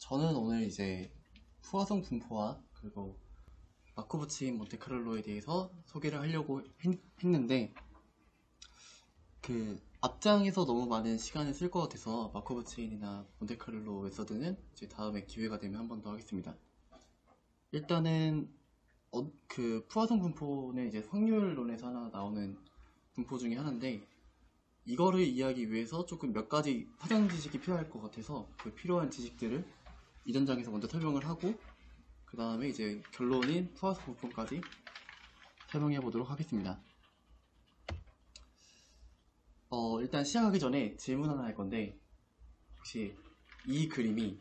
저는 오늘 이제 푸아송 분포와 그리고 마코브 체인 몬테카를로에 대해서 소개를 하려고 했는데 그 앞장에서 너무 많은 시간을 쓸 것 같아서 마코브 체인이나 몬테카를로 메서드는 이제 다음에 기회가 되면 한 번 더 하겠습니다. 일단은 그 푸아송 분포는 이제 확률론에서 하나 나오는 분포 중에 하나인데 이거를 이해하기 위해서 조금 몇 가지 사전 지식이 필요할 것 같아서 그 필요한 지식들을 이전 장에서 먼저 설명을 하고 그 다음에 이제 결론인 푸아송 분포까지 설명해 보도록 하겠습니다. 일단 시작하기 전에 질문 하나 할 건데 혹시 이 그림이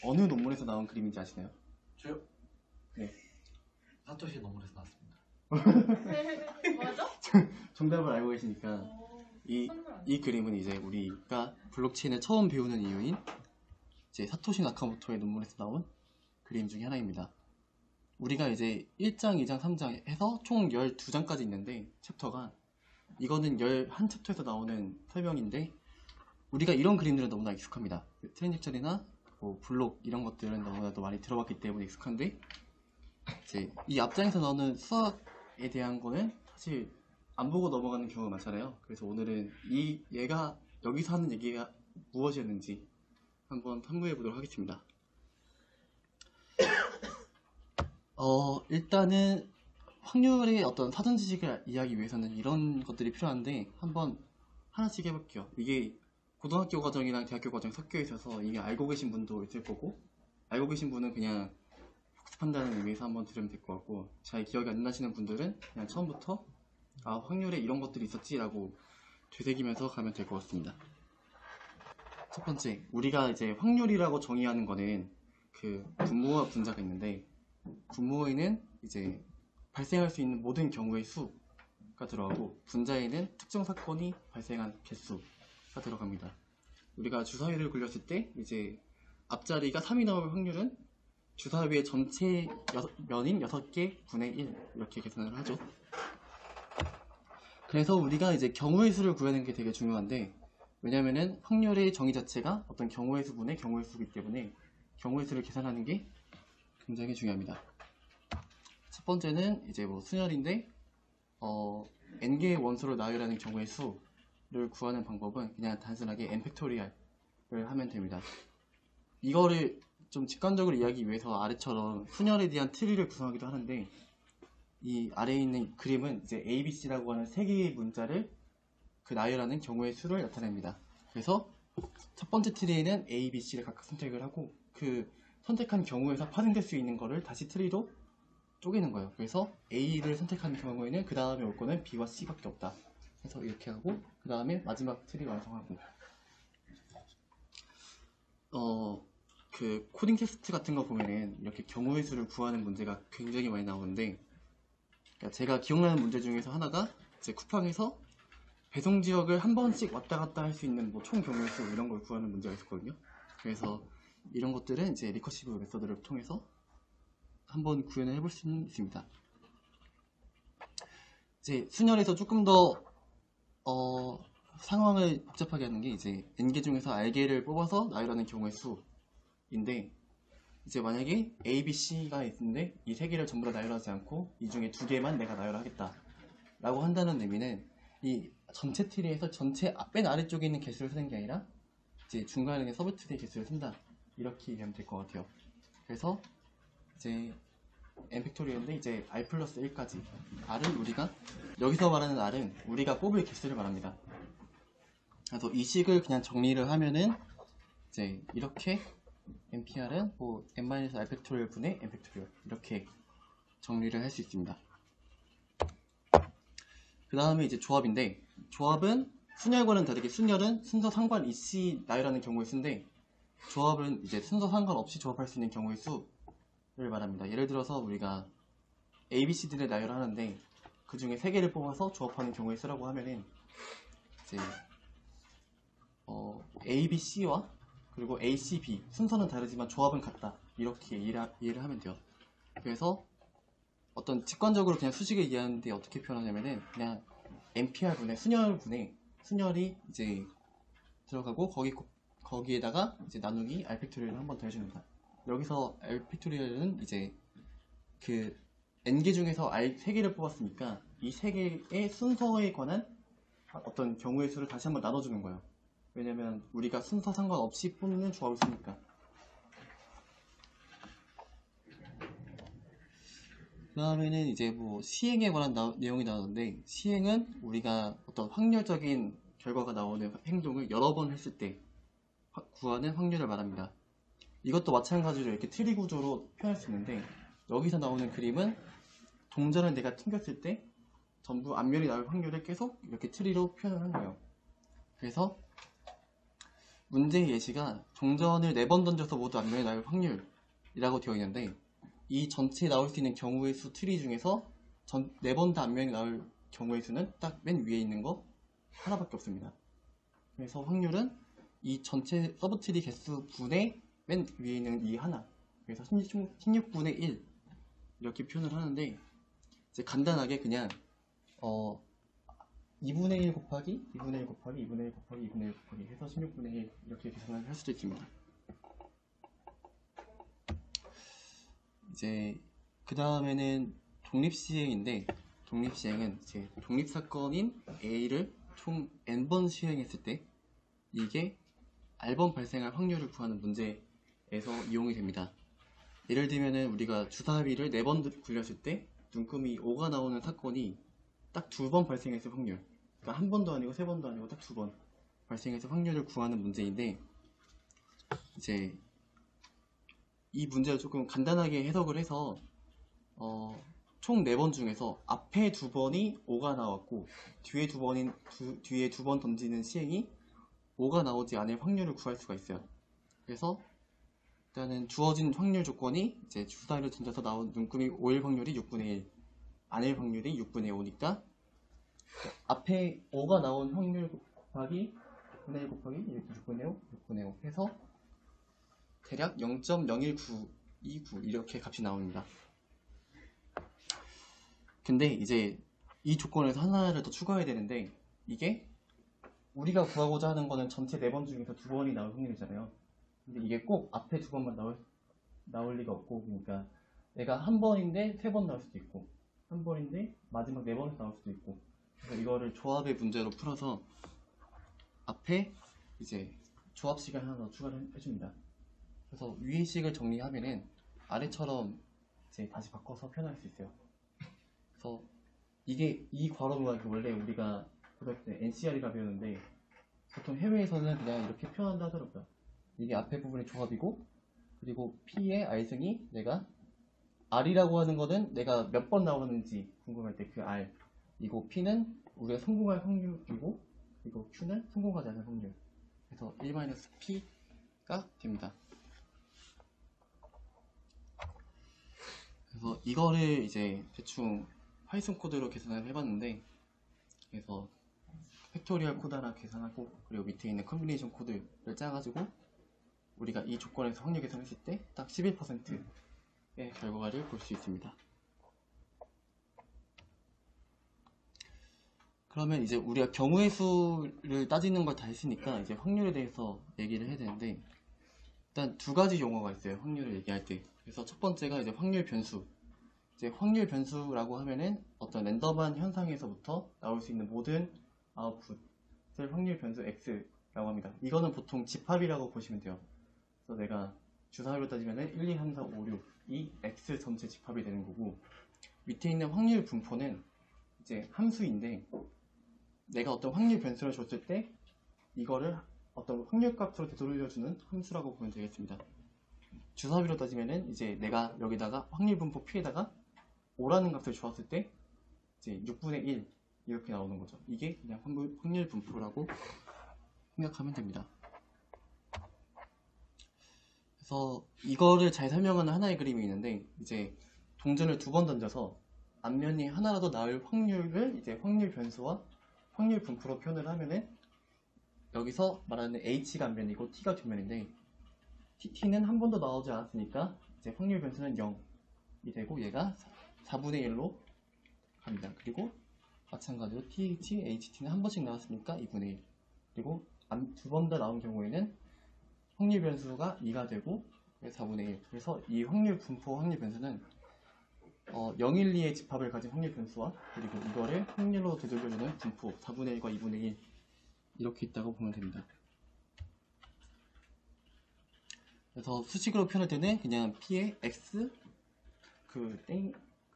어느 논문에서 나온 그림인지 아시나요? 저요? 네. 사토시 논문에서 나왔습니다. 맞아? 정답을 알고 계시니까 이 그림은 이제 우리가 블록체인을 처음 배우는 이유인 이제 사토시 나카모토의 논문에서 나온 그림 중에 하나입니다. 우리가 이제 1장, 2장, 3장 해서 총 12장까지 있는데 챕터가 이거는 11챕터에서 나오는 설명인데 우리가 이런 그림들은 너무나 익숙합니다. 트랜직션이나 뭐 블록 이런 것들은 너무나도 많이 들어봤기 때문에 익숙한데 이제 이 앞장에서 나오는 수학에 대한 거는 사실 안 보고 넘어가는 경우가 많잖아요. 그래서 오늘은 얘가 여기서 하는 얘기가 무엇이었는지 한번 탐구해 보도록 하겠습니다. 일단은 확률의 어떤 사전 지식을 이해하기 위해서는 이런 것들이 필요한데 한번 하나씩 해볼게요. 이게 고등학교 과정이랑 대학교 과정이 섞여 있어서 이게 알고 계신 분도 있을 거고 알고 계신 분은 그냥 복습한다는 의미에서 한번 들으면 될 것 같고 잘 기억이 안 나시는 분들은 그냥 처음부터 확률에 이런 것들이 있었지 라고 되새기면서 가면 될 것 같습니다. 첫 번째, 우리가 이제 확률이라고 정의하는 거는 그 분모와 분자가 있는데 분모에는 이제 발생할 수 있는 모든 경우의 수가 들어가고 분자에는 특정 사건이 발생한 개수가 들어갑니다. 우리가 주사위를 굴렸을 때 이제 앞자리가 3이 나올 확률은 주사위의 전체 면인 6개 분의 1 이렇게 계산을 하죠. 그래서 우리가 이제 경우의 수를 구하는 게 되게 중요한데 왜냐면은 확률의 정의 자체가 어떤 경우의 수분의 경우의 수이기 때문에 경우의 수를 계산하는 게 굉장히 중요합니다. 첫 번째는 이제 뭐 수열인데 n개의 원소를 나열하는 경우의 수를 구하는 방법은 그냥 단순하게 n 팩토리얼을 하면 됩니다. 이거를 좀 직관적으로 이해하기 위해서 아래처럼 순열에 대한 트리를 구성하기도 하는데 이 아래에 있는 그림은 이제 ABC라고 하는 3개의 문자를 그 나열하는 경우의 수를 나타냅니다. 그래서 첫 번째 트리에는 A, B, C를 각각 선택을 하고 그 선택한 경우에서 파생될 수 있는 거를 다시 트리로 쪼개는 거예요. 그래서 A를 선택한 경우에는 그 다음에 올 거는 B와 C밖에 없다. 그래서 이렇게 하고 그 다음에 마지막 트리 완성하고 그 코딩 테스트 같은 거 보면은 이렇게 경우의 수를 구하는 문제가 굉장히 많이 나오는데 그러니까 제가 기억나는 문제 중에서 하나가 이제 쿠팡에서 배송 지역을 한 번씩 왔다 갔다 할 수 있는 뭐 총 경우의 수 이런 걸 구하는 문제가 있었거든요. 그래서 이런 것들은 이제 리커시브 메서드를 통해서 한번 구현을 해볼 수 있습니다. 이제 순열에서 조금 더 상황을 복잡하게 하는 게 이제 n개 중에서 r개를 뽑아서 나열하는 경우의 수인데 이제 만약에 A, B, C가 있는데 이 3개를 전부 다 나열하지 않고 이 중에 2개만 내가 나열하겠다 라고 한다는 의미는 이 전체 트리에서 전체 맨 아래쪽에 있는 개수를 쓰는 게 아니라 이제 중간에 있는 서브 트리의 개수를 쓴다 이렇게 이해하면 될 것 같아요. 그래서 이제 n 팩토리얼인데 이제 r 플러스 1까지 r은 우리가 여기서 말하는 r은 우리가 뽑을 개수를 말합니다. 그래서 이 식을 그냥 정리를 하면은 이제 이렇게 npr은 뭐 n-r 팩토리얼 분의 n 팩토리얼 이렇게 정리를 할 수 있습니다. 그 다음에 이제 조합인데 조합은 순열과는 다르게 순열은 순서 상관 이씨 나열하는 경우의 수인데 조합은 이제 순서 상관없이 조합할 수 있는 경우의 수를 말합니다. 예를 들어서 우리가 A, B, C, D를 나열하는데 그 중에 3개를 뽑아서 조합하는 경우의 수라고 하면은 이제 A, B, C와 그리고 A, C, B 순서는 다르지만 조합은 같다 이렇게 이해를 하면 돼요. 그래서 어떤 직관적으로 그냥 수식을 이해하는데 어떻게 표현하냐면은 그냥 NPR 분의 순열분의 순열이 이제 들어가고 거기에다가 이제 나누기 r 팩토리얼을 한 번 더 해줍니다. 여기서 r 팩토리얼은 이제 그 n개 중에서 r 3개를 뽑았으니까 이 3개의 순서에 관한 어떤 경우의 수를 다시 한번 나눠주는 거예요. 왜냐면 우리가 순서 상관없이 뽑는 조합을 쓰니까. 그 다음에는 이제 뭐 시행에 관한 내용이 나오는데, 시행은 우리가 어떤 확률적인 결과가 나오는 행동을 여러 번 했을 때 구하는 확률을 말합니다. 이것도 마찬가지로 이렇게 트리 구조로 표현할 수 있는데, 여기서 나오는 그림은 동전을 내가 튕겼을 때 전부 앞면이 나올 확률을 계속 이렇게 트리로 표현을 한 거예요. 그래서 문제의 예시가 동전을 4번 던져서 모두 앞면이 나올 확률이라고 되어 있는데, 이 전체에 나올 수 있는 경우의 수 트리 중에서 4번 다 앞면이 나올 경우의 수는 딱 맨 위에 있는 거 하나밖에 없습니다. 그래서 확률은 이 전체 서브 트리 개수 분의 맨 위에 있는 이 하나, 그래서 16분의 1 이렇게 표현을 하는데, 이제 간단하게 그냥 2분의 1 곱하기 2분의 1 곱하기 2분의 1 곱하기 2분의 1 곱하기 해서 16분의 1 이렇게 계산을 할 수도 있습니다. 이제 그 다음에는 독립시행인데, 독립시행은 이제 독립사건인 A를 총 n번 시행했을 때 이게 R번 발생할 확률을 구하는 문제에서 이용이 됩니다. 예를 들면은 우리가 주사위를 4번 굴렸을 때 눈금이 5가 나오는 사건이 딱 2번 발생했을 확률, 그러니까 1번도 아니고 3번도 아니고 딱 2번 발생했을 확률을 구하는 문제인데, 이제 이 문제를 조금 간단하게 해석을 해서 총 4번 중에서 앞에 2번이 5가 나왔고 뒤에 2번 던지는 시행이 5가 나오지 않을 확률을 구할 수가 있어요. 그래서 일단은 주어진 확률 조건이 이제 주사위를 던져서 나온 눈금이 5일 확률이 6분의 1, 아닐 확률이 6분의 5니까 앞에 5가 나온 확률 곱하기 6분의 1 곱하기 6분의 5, 6분의 5 해서 대략 0.01929 이렇게 값이 나옵니다. 근데 이제 이 조건에서 하나를 더 추가해야 되는데, 이게 우리가 구하고자 하는 거는 전체 4번 중에서 2번이 나올 확률이잖아요. 근데 이게 꼭 앞에 2번만 나올 리가 없고, 그러니까 내가 1번인데 3번 나올 수도 있고 1번인데 마지막 4번에서 나올 수도 있고, 그래서 이거를 조합의 문제로 풀어서 앞에 이제 조합 시간 하나 더 추가를 해줍니다. 그래서 위의 식을 정리하면은 아래처럼 이제 다시 바꿔서 표현할 수 있어요. 그래서 이게 이 괄호가 원래 우리가 고등학교 때 NCR이라 배웠는데, 보통 해외에서는 그냥 이렇게 표현한다 하더라고요. 이게 앞에 부분의 조합이고, 그리고 P의 R승이 내가 R이라고 하는 거는 내가 몇 번 나오는지 궁금할 때 그 R, 이고 P는 우리가 성공할 확률이고, 그리고 Q는 성공하지 않을 확률. 그래서 1-P가 됩니다. 그래서 이거를 이제 대충 파이썬 코드로 계산을 해봤는데, 그래서 팩토리얼 코드 하나 계산하고, 그리고 밑에 있는 컨비네이션 코드를 짜가지고 우리가 이 조건에서 확률 계산했을 때 딱 11%의 결과를 볼 수 있습니다. 그러면 이제 우리가 경우의 수를 따지는 걸 다 했으니까 이제 확률에 대해서 얘기를 해야 되는데, 일단 2가지 용어가 있어요, 확률을 얘기할 때. 그래서 첫 번째가 이제 확률 변수. 이제 확률 변수라고 하면은 어떤 랜덤한 현상에서부터 나올 수 있는 모든 아웃풋을 확률 변수 X라고 합니다. 이거는 보통 집합이라고 보시면 돼요. 그래서 내가 주사위로 따지면은 1, 2, 3, 4, 5, 6 이 X 전체 집합이 되는 거고, 밑에 있는 확률 분포는 이제 함수인데, 내가 어떤 확률 변수를 줬을 때 이거를 어떤 확률 값으로 되돌려주는 함수라고 보면 되겠습니다. 주사위로 따지면은 이제 내가 여기다가 확률 분포 P에다가 5라는 값을 주었을 때 이제 6분의 1 이렇게 나오는 거죠. 이게 그냥 확률 분포라고 생각하면 됩니다. 그래서 이거를 잘 설명하는 하나의 그림이 있는데, 이제 동전을 2번 던져서 앞면이 하나라도 나올 확률을 이제 확률 변수와 확률 분포로 표현을 하면은, 여기서 말하는 H가 앞면이고 T가 뒷면인데, T는 한 번도 나오지 않았으니까 이제 확률 변수는 0이 되고 얘가 4분의 1로 갑니다. 그리고 마찬가지로 TH, HT는 한 번씩 나왔으니까 2분의 1. 그리고 2번 다 나온 경우에는 확률 변수가 2가 되고 4분의 1. 그래서 이 확률 분포 확률 변수는 0, 1, 2의 집합을 가진 확률 변수와 그리고 이거를 확률로 되돌려주는 분포 4분의 1과 2분의 1 이렇게 있다고 보면 됩니다. 그래서 수식으로 표현할 때는 그냥 p의 x 그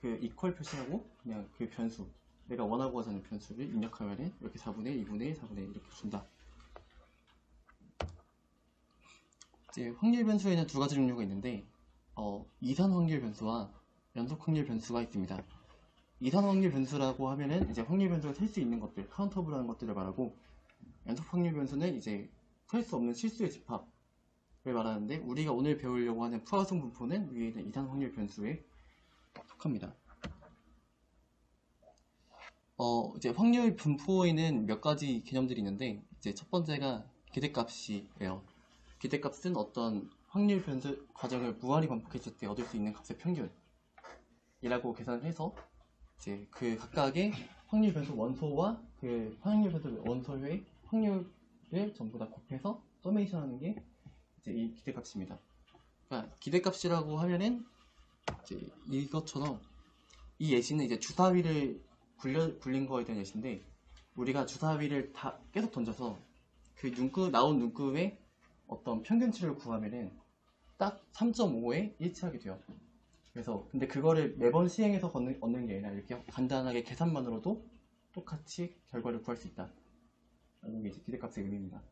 이퀄 표시하고 그냥 그 변수 내가 원하고 하는 변수를 입력하면 이렇게 4분의 1, 2분의 1, 4분의 1 이렇게 준다. 이제 확률 변수에는 두 가지 종류가 있는데 이산 확률 변수와 연속 확률 변수가 있습니다. 이산 확률 변수라고 하면은 이제 확률 변수가 셀 수 있는 것들, 카운터블하는 것들을 말하고 연속 확률 변수는 이제 셀 수 없는 실수의 집합을 말하는데 우리가 오늘 배우려고 하는 푸아송 분포는 위에 있는 이산 확률 변수에 속합니다. 이제 확률 분포에는 몇 가지 개념들이 있는데 이제 첫 번째가 기대값이에요. 기대값은 어떤 확률 변수 과정을 무한히 반복했을 때 얻을 수 있는 값의 평균이라고 계산을 해서 이제 그 각각의 확률 변수 원소와 그 확률 변수 원소의 확률을 전부 다 곱해서 서메이션 하는 게 이제 이 기대값입니다. 그러니까 기대값이라고 하면은 이제 이것처럼 이 예시는 이제 주사위를 굴린 거에 대한 예시인데 우리가 주사위를 다 계속 던져서 그 나온 눈급의 어떤 평균치를 구하면은 딱 3.5에 일치하게 돼요. 그래서 근데 그거를 매번 시행해서 얻는 게 아니라 이렇게 간단하게 계산만으로도 똑같이 결과를 구할 수 있다. 라는 게 이제 기대값의 의미입니다.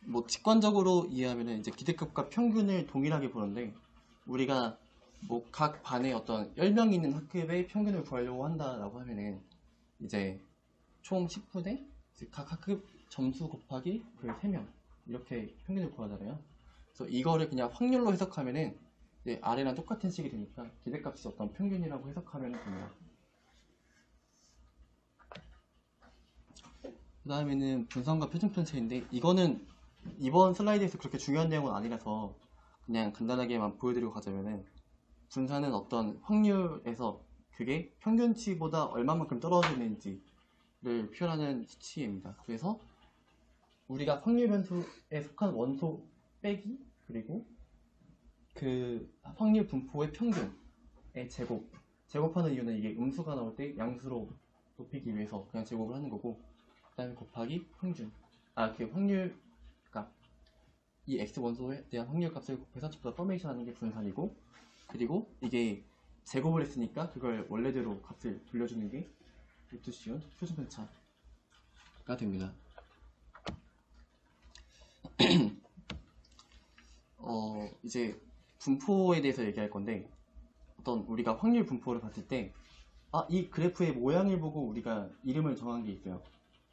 뭐 직관적으로 이해하면은 이제 기대값과 평균을 동일하게 보는데 우리가 뭐 각 반에 어떤 10명이 있는 학급의 평균을 구하려고 한다라고 하면은 이제 총 10분의 각 학급 점수 곱하기 그 3명 이렇게 평균을 구하잖아요. 그래서 이거를 그냥 확률로 해석하면은 이제 아래랑 똑같은 식이 되니까 기대값이 어떤 평균이라고 해석하면 됩니다. 그 다음에는 분산과 표준 편차인데 이거는 이번 슬라이드에서 그렇게 중요한 내용은 아니라서 그냥 간단하게만 보여드리고 가자면은 분산은 어떤 확률에서 그게 평균치보다 얼마만큼 떨어지는지를 표현하는 수치입니다. 그래서 우리가 확률 변수에 속한 원소 빼기 그리고 그 확률 분포의 평균의 제곱하는 이유는 이게 음수가 나올 때 양수로 높이기 위해서 그냥 제곱을 하는 거고 그 다음에 곱하기 평균 그 확률 값 이 x 원소에 대한 확률 값을 곱해서 전부 다 서메이션 하는 게 분산이고 그리고 이게 제곱을 했으니까 그걸 원래대로 값을 돌려주는 게 루트 씌운 표준 편차가 됩니다. 이제 분포에 대해서 얘기할 건데 어떤 우리가 확률 분포를 봤을 때 이 그래프의 모양을 보고 우리가 이름을 정한 게 있어요.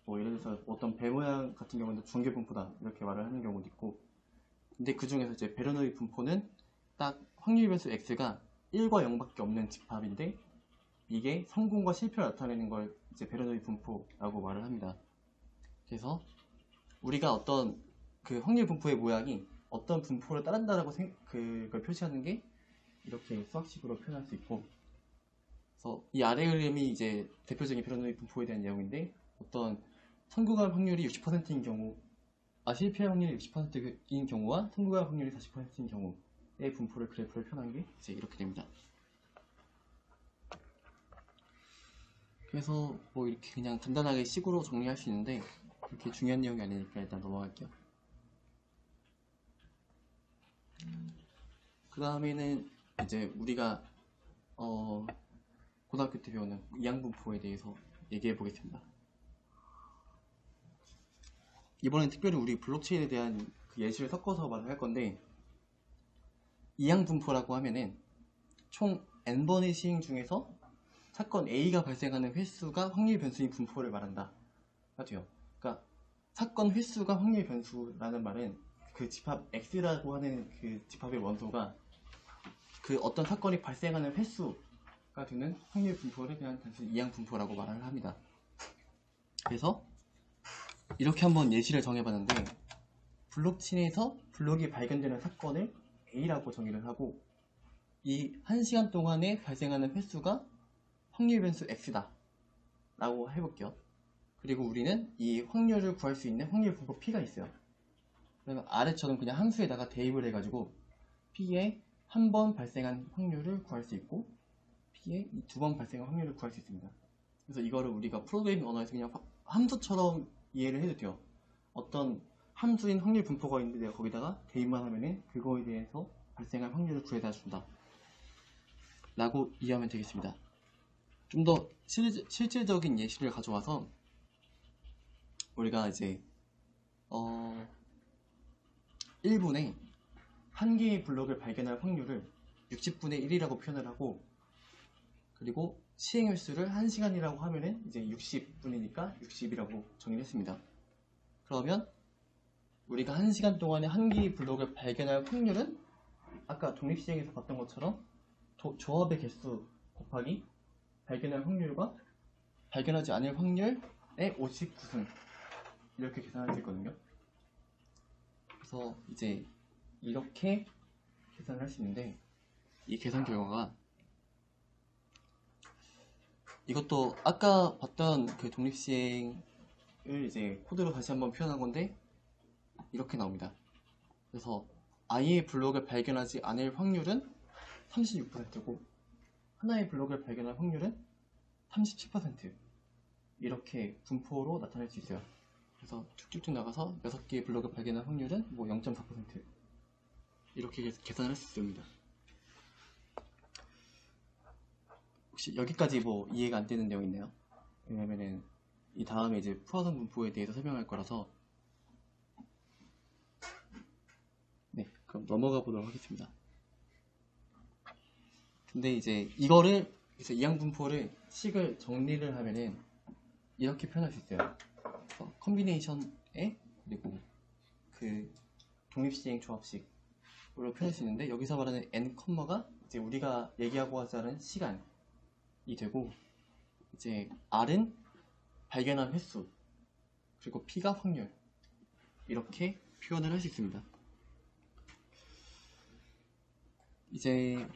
뭐 예를 들어서 어떤 배 모양 같은 경우는 중계 분포다 이렇게 말을 하는 경우도 있고 근데 그 중에서 이제 베르노이 분포는 딱 확률 변수 x가 1과 0밖에 없는 집합인데 이게 성공과 실패를 나타내는 걸 이제 베르노이 분포라고 말을 합니다. 그래서 우리가 어떤 그 확률 분포의 모양이 어떤 분포를 따른다라고 그걸 표시하는 게 이렇게 수학식으로 표현할 수 있고 그래서 이 아래 그림이 이제 대표적인 베르노이 분포에 대한 내용인데 어떤 성공할 확률이 60%인 경우 실패할 확률이 60%인 경우와 성공할 확률이 40%인 경우의 분포를 그래프를 표현한 게 이제 이렇게 됩니다. 그래서 뭐 이렇게 그냥 간단하게 식으로 정리할 수 있는데 그렇게 중요한 내용이 아니니까 일단 넘어갈게요. 그 다음에는 이제 우리가 고등학교 때 배우는 이항분포에 대해서 얘기해 보겠습니다. 이번엔 특별히 우리 블록체인에 대한 그 예시를 섞어서 말을 할 건데 이항분포라고 하면은 총 n번의 시행 중에서 사건 A가 발생하는 횟수가 확률 변수인 분포를 말한다 가 돼요. 그러니까 사건 횟수가 확률 변수라는 말은 그 집합 X라고 하는 그 집합의 원소가 그 어떤 사건이 발생하는 횟수가 되는 확률 분포를 그냥 단순히 이항분포라고 말을 합니다. 그래서 이렇게 한번 예시를 정해봤는데 블록체인에서 블록이 발견되는 사건을 A라고 정의를 하고 이 1시간 동안에 발생하는 횟수가 확률 변수 X다 라고 해볼게요. 그리고 우리는 이 확률을 구할 수 있는 확률 분포 P가 있어요. 그러면 아래처럼 그냥 함수에다가 대입을 해가지고 P에 한 번 발생한 확률을 구할 수 있고 P에 두 번 발생한 확률을 구할 수 있습니다. 그래서 이거를 우리가 프로그래밍 언어에서 그냥 함수처럼 이해를 해도 돼요. 어떤 함수인 확률 분포가 있는데 내가 거기다가 대입만 하면은 그거에 대해서 발생할 확률을 구해다 준다 라고 이해하면 되겠습니다. 좀 더 실질적인 예시를 가져와서 우리가 이제 1분에 한 개의 블록을 발견할 확률을 60분의 1이라고 표현을 하고, 그리고 시행 횟수를 1시간이라고 하면은 이제 60분이니까 60이라고 정의를 했습니다. 그러면 우리가 1시간 동안에 한 개의 블록을 발견할 확률은 아까 독립시행에서 봤던 것처럼 조합의 개수 곱하기 발견할 확률과 발견하지 않을 확률의 59승 이렇게 계산할 수 있거든요. 그래서 이제 이렇게 계산을 할 수 있는데, 이 계산 결과가 이것도 아까 봤던 그 독립시행을 이제 코드로 다시 한번 표현한 건데 이렇게 나옵니다. 그래서 i의 블록을 발견하지 않을 확률은 36%고 하나의 블록을 발견할 확률은 37% 이렇게 분포로 나타낼 수 있어요. 그래서 쭉쭉쭉 나가서 6개의 블록을 발견할 확률은 뭐 0.4% 이렇게 계산을 할 수 있습니다. 혹시 여기까지 뭐 이해가 안 되는 내용 있나요? 왜냐면은 이 다음에 이제 푸아송 분포에 대해서 설명할 거라서. 네, 그럼 넘어가 보도록 하겠습니다. 근데 이제 이거를 이항 분포를 식을 정리를 하면은 이렇게 표현할 수 있어요. 컨비네이션에 그리고 그 독립시행 조합식으로 표현할 수 있는데, 여기서 말하는 n 컴마가 이제 우리가 얘기하고 하자는 시간이 되고, 이제 r은 발견한 횟수, 그리고 p가 확률, 이렇게 표현을 할 수 있습니다. 이제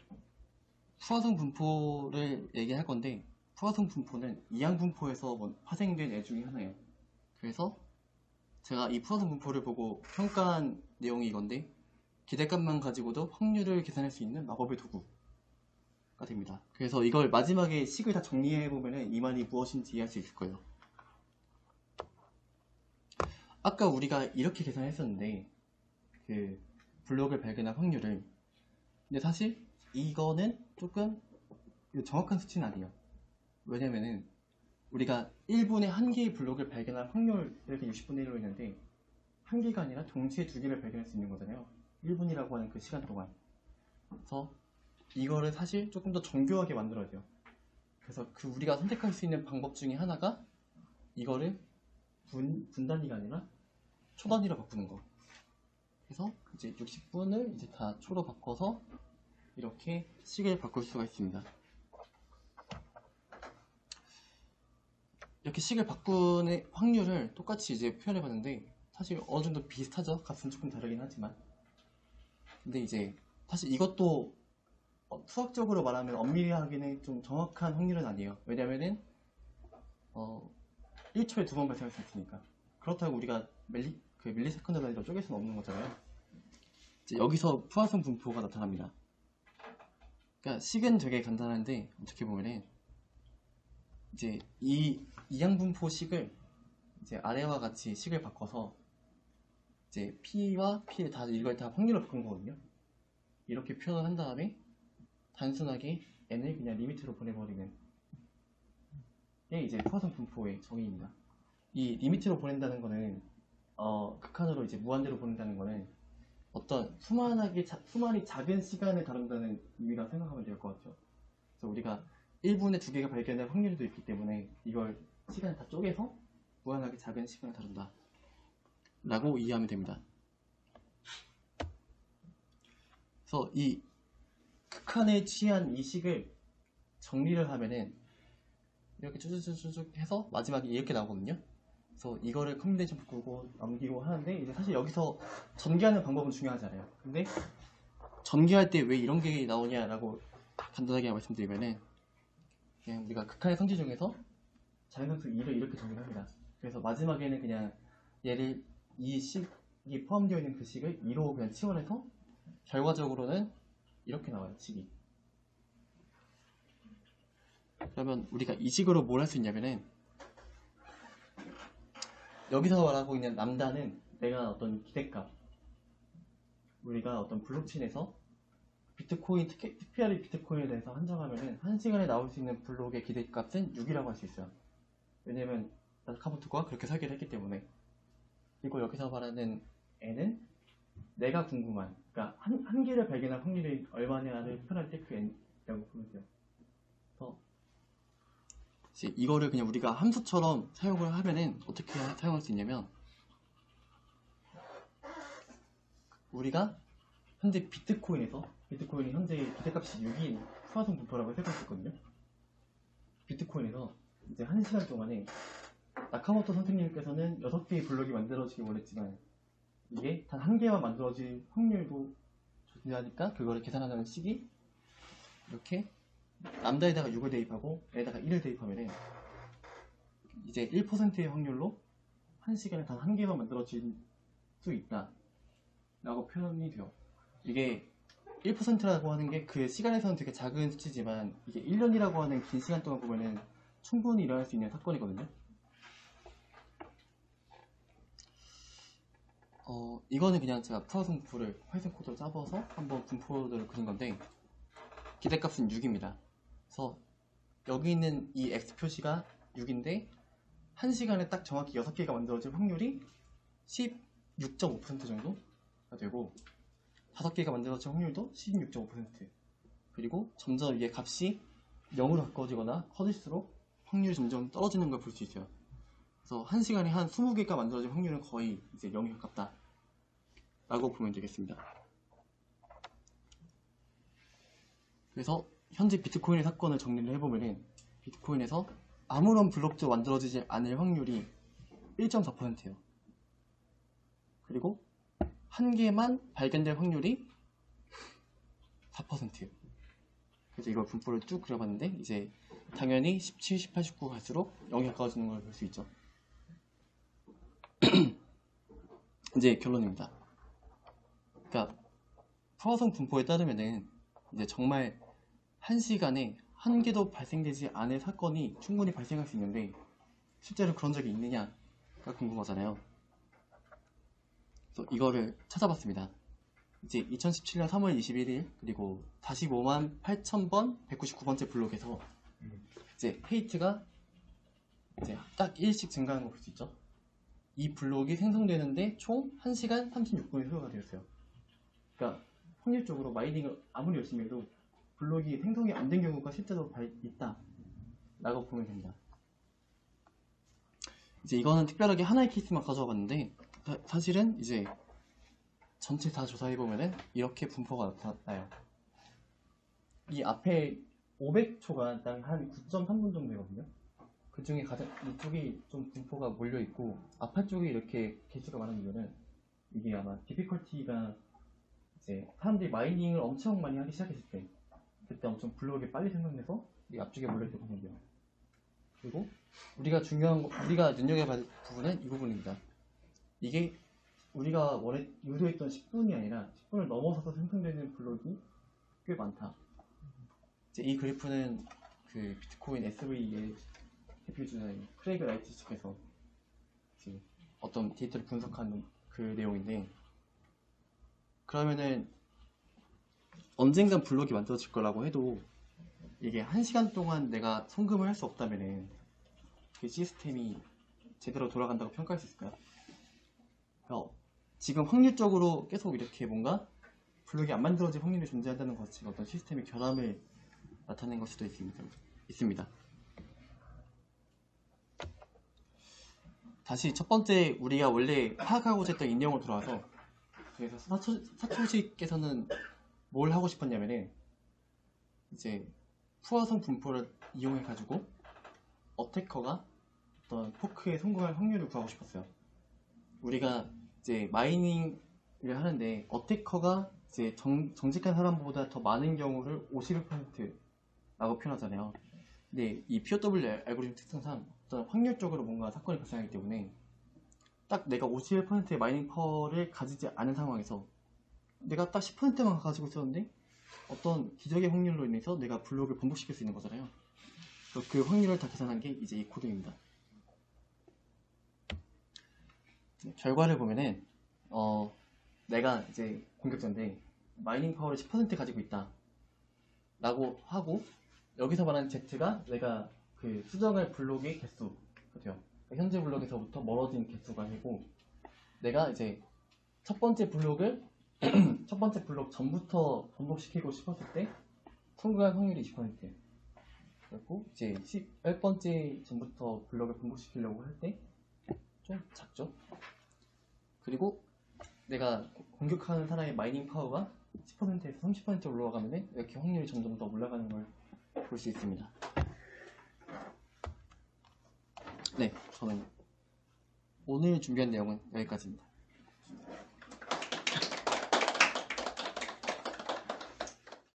푸아송 분포를 얘기할 건데, 푸아송 분포는 이항 분포에서 파생된 애 중에 하나예요. 그래서 제가 이 푸아송 분포를 보고 평가한 내용이 이건데, 기대값만 가지고도 확률을 계산할 수 있는 마법의 도구가 됩니다. 그래서 이걸 마지막에 식을 다 정리해보면 이 말이 무엇인지 이해할 수 있을 거예요. 아까 우리가 이렇게 계산했었는데, 그 블록을 발견한 확률을, 근데 사실 이거는 조금 정확한 수치는 아니에요. 왜냐면은 우리가 1분에 한 개의 블록을 발견할 확률 이렇게 60분의 1로 했는데, 한 개가 아니라 동시에 두 개를 발견할 수 있는 거잖아요. 1분이라고 하는 그 시간 동안. 그래서 이거를 사실 조금 더 정교하게 만들어야 돼요. 그래서 그 우리가 선택할 수 있는 방법 중에 하나가 이거를 분단위가 아니라 초단위로 바꾸는 거. 그래서 이제 60분을 이제 다 초로 바꿔서 이렇게 식을 바꿀 수가 있습니다. 이렇게 식을 바꾸는 확률을 똑같이 이제 표현해봤는데, 사실 어느 정도 비슷하죠. 값은 조금 다르긴 하지만. 근데 이제 사실 이것도 수학적으로 말하면 엄밀하게는 좀 정확한 확률은 아니에요. 왜냐면은 1초에 두 번 발생할 수 있으니까. 그렇다고 우리가 밀리세컨드 단위로 쪼갤 수는 없는 거잖아요. 이제 여기서 푸아송 분포가 나타납니다. 그러니까 식은 되게 간단한데, 어떻게 보면은 이제 이 이항 분포 식을 이제 아래와 같이 식을 바꿔서 이제 P와 P를 이걸 다 확률로 바꾼 거거든요. 이렇게 표현을 한 다음에 단순하게 n을 그냥 리미트로 보내버리는 게 이제 푸아송 분포의 정의입니다. 이 리미트로 보낸다는 거는 극한으로 이제 무한대로 보낸다는 거는 어떤 수많이 작은 시간을 다룬다는 의미라 생각하면 될 것 같아요. 그래서 우리가 1분에 두 개가 발견될 확률도 있기 때문에 이걸 시간을 다 쪼개서 무한하게 작은 시간을 다룬다 라고 이해하면 됩니다. 그래서 이 극한에 취한 이 식을 정리를 하면은 이렇게 쭉쭉쭉쭉 해서 마지막에 이렇게 나오거든요. 그래서 이거를 컨비네이션 바꾸고 넘기고 하는데, 이제 사실 여기서 전개하는 방법은 중요하지 않아요. 근데 전개할 때 왜 이런 게 나오냐라고 간단하게 말씀드리면은, 그냥 우리가 극한의 성질 중에서 자연상수 2를 이렇게 정리합니다. 그래서 마지막에는 그냥 얘를 이 식이 포함되어 있는 그 식을 2로 그냥 치환해서 결과적으로는 이렇게 나와요. 식이. 그러면 우리가 이 식으로 뭘 할 수 있냐면은 여기서 말하고 있는 람다는 내가 어떤 기대값, 우리가 어떤 블록체인에서 비트코인, 특별히 비트코인에 대해서 한정하면은 1시간에 나올 수 있는 블록의 기대값은 6이라고 할 수 있어요. 왜냐면 나카모토가 그렇게 설계를 했기 때문에. 그리고 여기서 말하는 n은 내가 궁금한, 그러니까 한 개를 발견할 확률이 얼마냐를 표현할 때 그 n이라고 보면 돼요. 그래서 이제 이거를 그냥 우리가 함수처럼 사용을 하면은 어떻게 사용할 수 있냐면, 우리가 현재 비트코인이 현재 기대값이 6인 수화성 분포라고 세고 있었거든요. 비트코인에서 이제 1시간 동안에 나카모토 선생님께서는 6개의 블록이 만들어지길 원했지만 이게 단 1개만 만들어질 확률도 존재하니까 그거를 계산하는 식이 이렇게 람다에다가 6을 대입하고 에다가 1을 대입하면은 이제 1%의 확률로 1시간에 단 1개만 만들어질 수 있다 라고 표현이 돼요. 이게 1%라고 하는 게 그 시간에서는 되게 작은 수치지만 이게 1년이라고 하는 긴 시간 동안 보면은 충분히 일어날 수 있는 사건이거든요. 이거는 그냥 제가 푸아송 분포를 화이트 코드로 짜봐서 한번 분포를 그린 건데 기대값은 6입니다. 그래서 여기 있는 이 X 표시가 6인데 1시간에 딱 정확히 6개가 만들어질 확률이 16.5% 정도가 되고 5개가 만들어질 확률도 16.5%. 그리고 점점 이게 값이 0으로 가까워지거나 커질수록 확률이 점점 떨어지는 걸 볼 수 있어요. 그래서 1시간에 한 20개가 만들어질 확률은 거의 이제 0에 가깝다 라고 보면 되겠습니다. 그래서 현재 비트코인의 사건을 정리를 해보면은 비트코인에서 아무런 블록도 만들어지지 않을 확률이 1.4%예요. 그리고 한 개만 발견될 확률이 4%예요. 그래서 이걸 분포를 쭉 그려봤는데 이제 당연히 17, 18, 19 갈수록 0이 가까워지는 걸 볼 수 있죠. 이제 결론입니다. 그러니까 푸아송 분포에 따르면은 이제 정말 1시간에 한 개도 발생되지 않을 사건이 충분히 발생할 수 있는데 실제로 그런 적이 있느냐가 궁금하잖아요. 그래서 이거를 찾아봤습니다. 이제 2017년 3월 21일 그리고 45만 8,000번 199번째 블록에서 이제 헤이트가 이제 딱 1씩 증가하는 거 볼 수 있죠. 이 블록이 생성되는데 총 1시간 36분이 소요가 되었어요. 그러니까 확률적으로 마이닝을 아무리 열심히 해도 블록이 생성이 안 된 경우가 실제로 있다 라고 보면 됩니다. 이제 이거는 특별하게 하나의 케이스만 가져와 봤는데 사실은 이제 전체 다 조사해보면은 이렇게 분포가 나타나요. 이 앞에 500초가 딱 한 9.3분 정도 되거든요. 그 중에 가장 이쪽이 좀 분포가 몰려있고 앞쪽이 이렇게 개수가 많은 이유는 이게 아마 디피컬티가 이제 사람들이 마이닝을 엄청 많이 하기 시작했을 때 그때 엄청 블록이 빨리 생성돼서 이 앞쪽에 몰려있던 부분이에요. 그리고 우리가 눈여겨봐야 할 부분은 이 부분입니다. 이게 우리가 유도했던 10분이 아니라 10분을 넘어서서 생성되는 블록이 꽤 많다. 이제 이 그래프는 그 비트코인 SV의 대표 주자인 크레이그 라이트 측에서 어떤 데이터를 분석한 그 내용인데, 그러면은 언젠간 블록이 만들어질 거라고 해도 이게 1시간 동안 내가 송금을 할 수 없다면은 그 시스템이 제대로 돌아간다고 평가할 수 있을까요? 지금 확률적으로 계속 이렇게 뭔가 블록이 안 만들어질 확률이 존재한다는 것이 어떤 시스템의 결함을 나타낸 걸 수도 있습니다. 다시 첫 번째 우리가 원래 파악하고자 했던 인형으로 돌아와서, 그래서 사토시께서는 뭘 하고 싶었냐면은 이제 푸아송 분포를 이용해 가지고 어태커가 어떤 포크에 성공할 확률을 구하고 싶었어요. 우리가 이제 마이닝을 하는데 어태커가 이제 정직한 사람보다 더 많은 경우를 51%라고 표현하잖아요. 근데 이 POW 알고리즘 특성상 어떤 확률적으로 뭔가 사건이 발생하기 때문에 딱 내가 51%의 마이닝 파워를 가지지 않은 상황에서 내가 딱 10%만 가지고 있었는데 어떤 기적의 확률로 인해서 내가 블록을 번복시킬 수 있는 거잖아요. 그래서 그 확률을 다 계산한 게 이제 이 코드입니다. 결과를 보면은 내가 이제 공격자인데 마이닝 파워를 10% 가지고 있다 라고 하고 여기서 말하는 Z가 내가 그 수정할 블록의 개수가 돼요. 그러니까 현재 블록에서부터 멀어진 개수가 아니고 내가 이제 첫 번째 블록을 첫 번째 블록 전부터 번복시키고 싶었을 때 성공할 확률이 20%예요. 그리고 이제 10번째 전부터 블록을 번복시키려고 할 때 좀 작죠. 그리고 내가 공격하는 사람의 마이닝 파워가 10%에서 30% 올라가면 이렇게 확률이 점점 더 올라가는 걸 볼 수 있습니다. 네, 저는 오늘 준비한 내용은 여기까지입니다.